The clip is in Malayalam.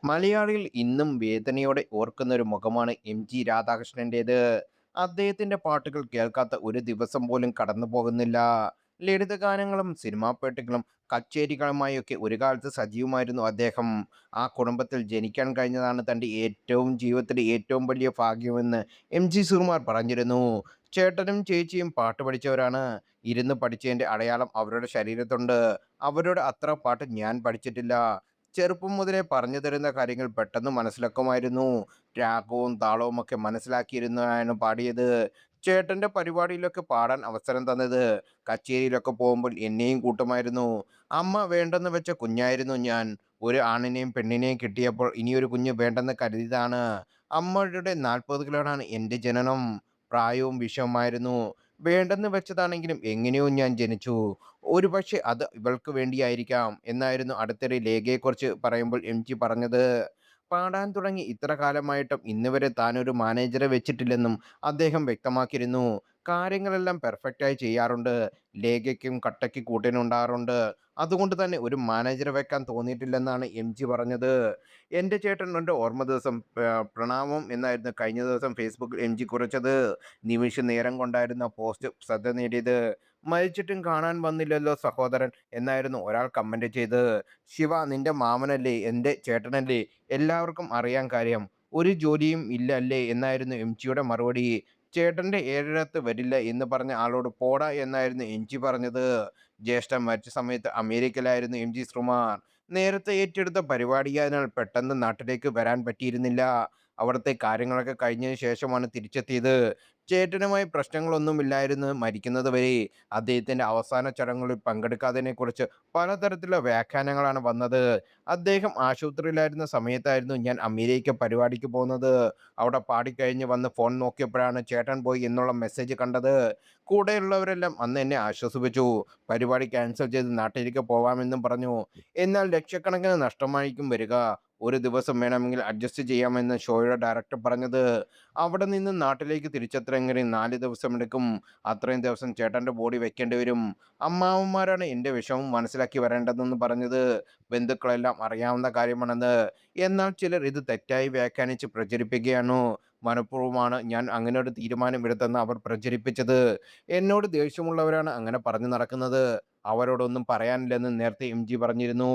മലയാളികൾ ഇന്നും വേദനയോടെ ഓർക്കുന്ന ഒരു മുഖമാണ് എം.ജി. രാധാകൃഷ്ണന്റേത്. അദ്ദേഹത്തിന്റെ പാട്ടുകൾ കേൾക്കാത്ത ഒരു ദിവസം പോലും കടന്നു പോകുന്നില്ല. ലളിതഗാനങ്ങളും സിനിമാ പാട്ടുകളും കച്ചേരികളുമായൊക്കെ ഒരു കാലത്ത് സജീവമായിരുന്നു അദ്ദേഹം. ആ കുടുംബത്തിൽ ജനിക്കാൻ കഴിഞ്ഞതാണ് തന്റെ ജീവിതത്തിലെ ഏറ്റവും വലിയ ഭാഗ്യമെന്ന് എം.ജി. ശ്രീകുമാർ പറഞ്ഞിരുന്നു. ചേട്ടനും ചേച്ചിയും പാട്ട് പഠിച്ചവരാണ്. ഇരുന്ന് പഠിച്ചതിന്റെ അടയാളം അവരുടെ ശരീരത്തുണ്ട്. അവരുടെ അത്ര പാട്ട് ഞാൻ പഠിച്ചിട്ടില്ല. ചെറുപ്പം മുതലേ പറഞ്ഞു തരുന്ന കാര്യങ്ങൾ പെട്ടെന്ന് മനസ്സിലാക്കുമായിരുന്നു. രാഗവും താളവും ഒക്കെ മനസ്സിലാക്കിയിരുന്നാണ് പാടിയത്. ചേട്ടന്റെ പരിപാടിയിലൊക്കെ പാടാൻ അവസരം തന്നത്. കച്ചേരിയിലൊക്കെ പോകുമ്പോൾ എന്നെയും കൂട്ടുമായിരുന്നു. അമ്മ വേണ്ടെന്ന് വെച്ച കുഞ്ഞായിരുന്നു ഞാൻ. ഒരു ആണിനെയും പെണ്ണിനെയും കിട്ടിയപ്പോൾ ഇനിയൊരു കുഞ്ഞ് വേണ്ടെന്ന് കരുതിയതാണ്. അമ്മയുടെ 40കളിലാണ് എന്റെ ജനനം. പ്രായവും വിഷമമായിരുന്നു. വേണ്ടെന്ന് വെച്ചതാണെങ്കിലും എങ്ങനെയോ ഞാൻ ജനിച്ചു. ഒരുപക്ഷെ അത് ഇവൾക്ക് വേണ്ടിയായിരിക്കാം എന്നായിരുന്നു അടുത്തിടെ ലേഖയെക്കുറിച്ച് പറയുമ്പോൾ എം.ജി. പറഞ്ഞത്. പാടാൻ തുടങ്ങി ഇത്ര കാലമായിട്ടും ഇന്നുവരെ താനൊരു മാനേജറെ വെച്ചിട്ടില്ലെന്നും അദ്ദേഹം വ്യക്തമാക്കിയിരുന്നു. കാര്യങ്ങളെല്ലാം പെർഫെക്റ്റായി ചെയ്യാറുണ്ട്. ലേഖയ്ക്കും കട്ടയ്ക്ക് കൂട്ടിനുണ്ടാകാറുണ്ട്. അതുകൊണ്ട് തന്നെ ഒരു മാനേജറെ വെക്കാൻ തോന്നിയിട്ടില്ലെന്നാണ് എം.ജി. പറഞ്ഞത്. എൻ്റെ ചേട്ടൻ എൻ്റെ ഓർമ്മ ദിവസം പ്രണാമം എന്നായിരുന്നു കഴിഞ്ഞ ദിവസം ഫേസ്ബുക്കിൽ എം.ജി. കുറിച്ചത്. നിമിഷ നേരം കൊണ്ടായിരുന്നു പോസ്റ്റ് ശ്രദ്ധ നേടിയത്. മരിച്ചിട്ടും കാണാൻ വന്നില്ലല്ലോ സഹോദരൻ എന്നായിരുന്നു ഒരാൾ കമന്റ് ചെയ്തത്. ശിവ നിന്റെ മാമനല്ലേ എൻ്റെ ചേട്ടനല്ലേ എല്ലാവർക്കും അറിയാൻ കാര്യം. ഒരു ജോലിയും ഇല്ല അല്ലേ എന്നായിരുന്നു എം.ജിയുടെ മറുപടി. ചേട്ടന്റെ ഏഴരത്ത് വരില്ല എന്ന് പറഞ്ഞ ആളോട് പോടാ എന്നായിരുന്നു എം.ജി പറഞ്ഞത്. ജ്യേഷ്ഠൻ മരിച്ച സമയത്ത് അമേരിക്കയിലായിരുന്നു എം.ജി ശ്രീകുമാർ. നേരത്തെ ഏറ്റെടുത്ത പരിപാടിയായതിനാൽ പെട്ടെന്ന് നാട്ടിലേക്ക് വരാൻ പറ്റിയിരുന്നില്ല. അവിടുത്തെ കാര്യങ്ങളൊക്കെ കഴിഞ്ഞതിന് ശേഷമാണ് തിരിച്ചെത്തിയത്. ചേട്ടനുമായി പ്രശ്നങ്ങളൊന്നുമില്ലായിരുന്നു മരിക്കുന്നത് വരെ. അദ്ദേഹത്തിന്റെ അവസാന ചടങ്ങുകളിൽ പങ്കെടുക്കാത്തതിനെക്കുറിച്ച് പലതരത്തിലുള്ള വ്യാഖ്യാനങ്ങളാണ് വന്നത്. അദ്ദേഹം ആശുപത്രിയിലായിരുന്ന സമയത്തായിരുന്നു ഞാൻ അമേരിക്ക പരിപാടിക്ക് പോകുന്നത്. അവിടെ പാടിക്കഴിഞ്ഞ് വന്ന് ഫോൺ നോക്കിയപ്പോഴാണ് ചേട്ടൻ പോയി എന്നുള്ള മെസ്സേജ് കണ്ടത്. കൂടെയുള്ളവരെല്ലാം അന്ന് എന്നെ ആശ്വസിപ്പിച്ചു. പരിപാടി ക്യാൻസൽ ചെയ്ത് നാട്ടിലേക്ക് പോവാമെന്നും പറഞ്ഞു. എന്നാൽ ലക്ഷക്കണക്കിന് നഷ്ടമായിരിക്കും വരിക. ഒരു ദിവസം വേണമെങ്കിൽ അഡ്ജസ്റ്റ് ചെയ്യാമെന്ന് ഷോയുടെ ഡയറക്ടർ പറഞ്ഞത്. അവിടെ നിന്ന് നാട്ടിലേക്ക് തിരിച്ചെത്തണമെങ്കിൽ 4 ദിവസമെടുക്കും. അത്രയും ദിവസം ചേട്ടന്റെ ബോഡി വെക്കേണ്ടി വരും. അമ്മാവന്മാരാണ് എൻ്റെ വിഷമം മനസ്സിലാക്കി വരേണ്ടതെന്ന് പറഞ്ഞത്. ബന്ധുക്കളെല്ലാം അറിയാവുന്ന കാര്യമാണെന്ന്. എന്നാൽ ചിലർ ഇത് തെറ്റായി വ്യാഖ്യാനിച്ച് പ്രചരിപ്പിക്കുകയാണ്. മനഃപൂർവ്വമാണ് ഞാൻ അങ്ങനെ ഒരു തീരുമാനം എടുത്തെന്ന് അവർ പ്രചരിപ്പിച്ചത്. എന്നോട് ദേഷ്യമുള്ളവരാണ് അങ്ങനെ പറഞ്ഞു നടക്കുന്നത്. അവരോടൊന്നും പറയാനില്ലെന്ന് നേരത്തെ എം.ജി പറഞ്ഞിരുന്നു.